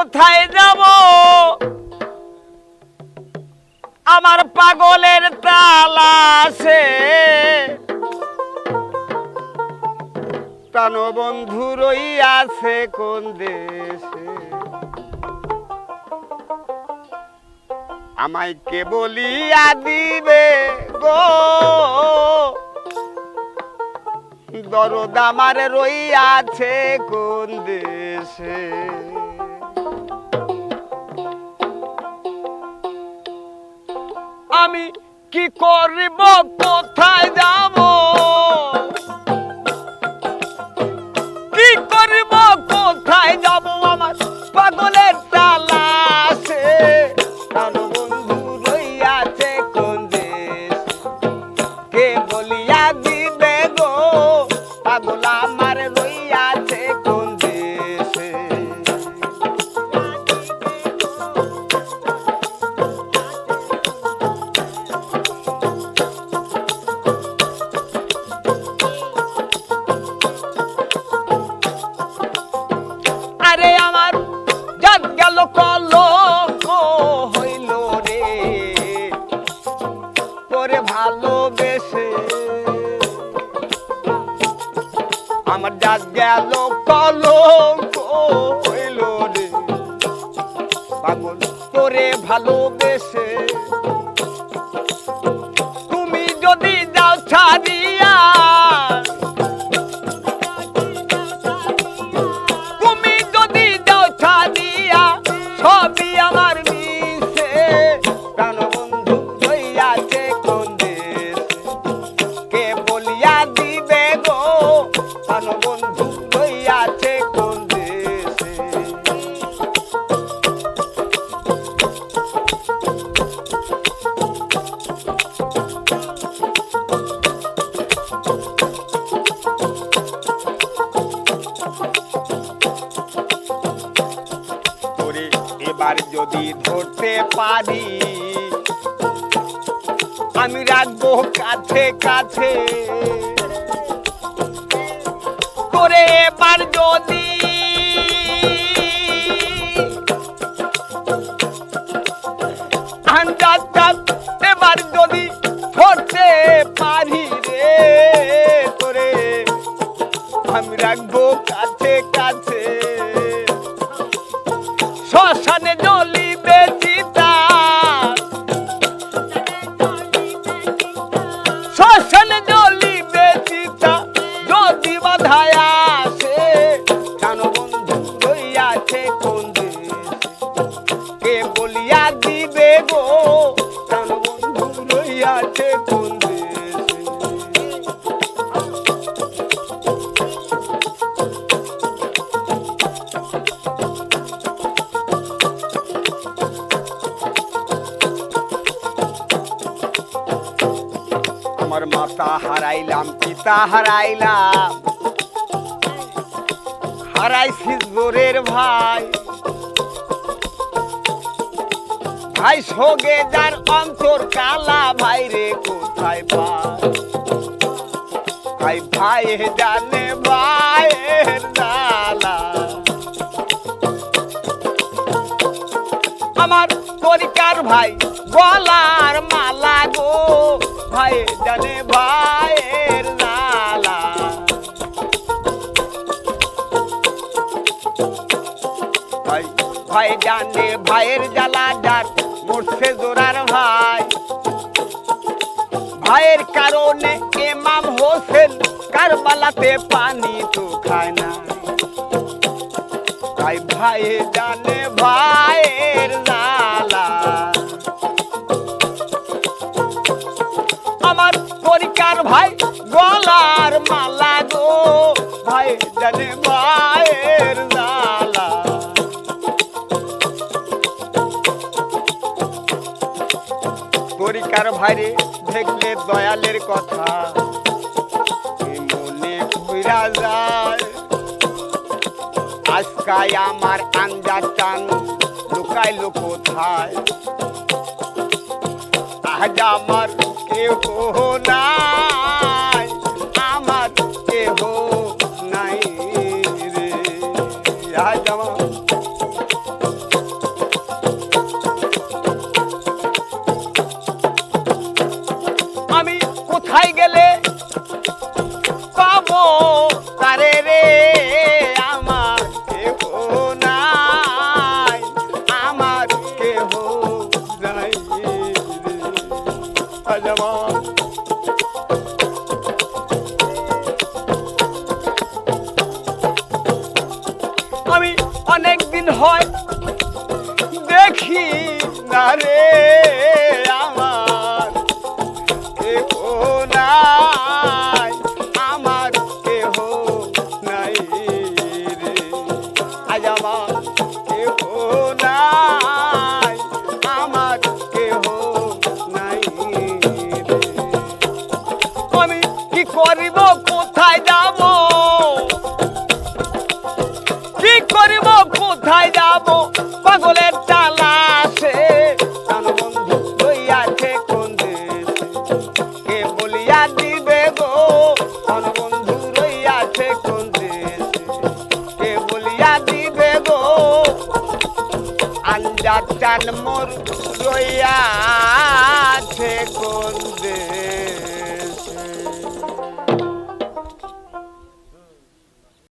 কোথায় যাব আমার পাগলের তালাশে প্রাণবন্ধু রইয়াছে কোন দেশে আমায় কে বলিয়া দিবে গো দরদ আমার রইয়াছে কোন দেশে আমি কি করিব কোথায় যাব কি করিব কোথায় যাব আমার পাগলের তালাশে প্রাণবন্ধু রইয়াছে কোন দেশ কে বলিয়া দিবে গো পাগল আমার রইয়াছে কোন দেশে আরে আমার জাত গেল কলঙ্ক হইল রে তোরে ভালোবেসে আমার জাত গেল কলঙ্ক হইল রে পাগল তোরে ভালোবেসে তুমি যদি যাও ছাড়িয়া সবই আমার মিশে প্রাণবন্ধু রইয়াছে কোন দেশ কে বলিয়া দিবে গো প্রাণবন্ধু রইয়াছে কোন দেশে এবার যদি ধরতে পারি আমি রাখবো কাছে কাছে তোরে এবার যদি এবার যদি ধরতে পারি রে তোরে আমি রাখবো কাছে কাছে শ্মশানে জ্বলিবে চিতা শ্মশানে জ্বলিবে চিতা যদি বাধায় আসে প্রাণবন্ধু রইয়াছে কোন দেশে কে বলিয়া দিবে গো প্রাণবন্ধু রইয়াছে কোন দেশে আমার মাতা হারাইলাম পিতা হারাইলাম হারাইছি জোরের ভাই ভাই সোগে যার অন্তর কালা ভাই রে কোথায় ভাই ভাই জানে ভাইয়ের জ্বালা আমার তরিকার ভাই গলার মালা গো ভাই জানে ভাইয়ের জ্বালা ভাই ভাই জানে ভাইয়ের জ্বালা যার মরছে জোরার ভাই ভাইয়ের কারণে ইমাম হোসেন কারবালাতে পানি তো খায় না ভাই ভাই জানে ভাইয়ের জ্বালা আমার তরিকার ভাই গলার মালা গো ভাই জানে ভাইয়ের জ্বালা তরিকার ভাইরে দেখলে দয়ালের কথা মনে ঘুরা যায় আজকাই আমার আঞ্জা টান লুকাইল কোথায় আজ আমার কেহ নাই আমার কেহ নাই রে আজ আমার আমি অনেক দিন হয় দেখি না রে আমার কেহ নাই, আমার কেহ নাই রে, আজ আমার কেহ নাই, আমার কেহ নাই রে। আমি কি করিব, কোথায় যাব, কি করিব, কোথায় যাব, পাগলের তালাশে প্রাণবন্ধু রইয়াছে কোন দেশে, কে বলিয়া দিবে গো প্রাণবন্ধু রইয়াছে কোন দেশে, কে বলিয়া দিবে গো আঞ্জাদ চান মোর রইয়া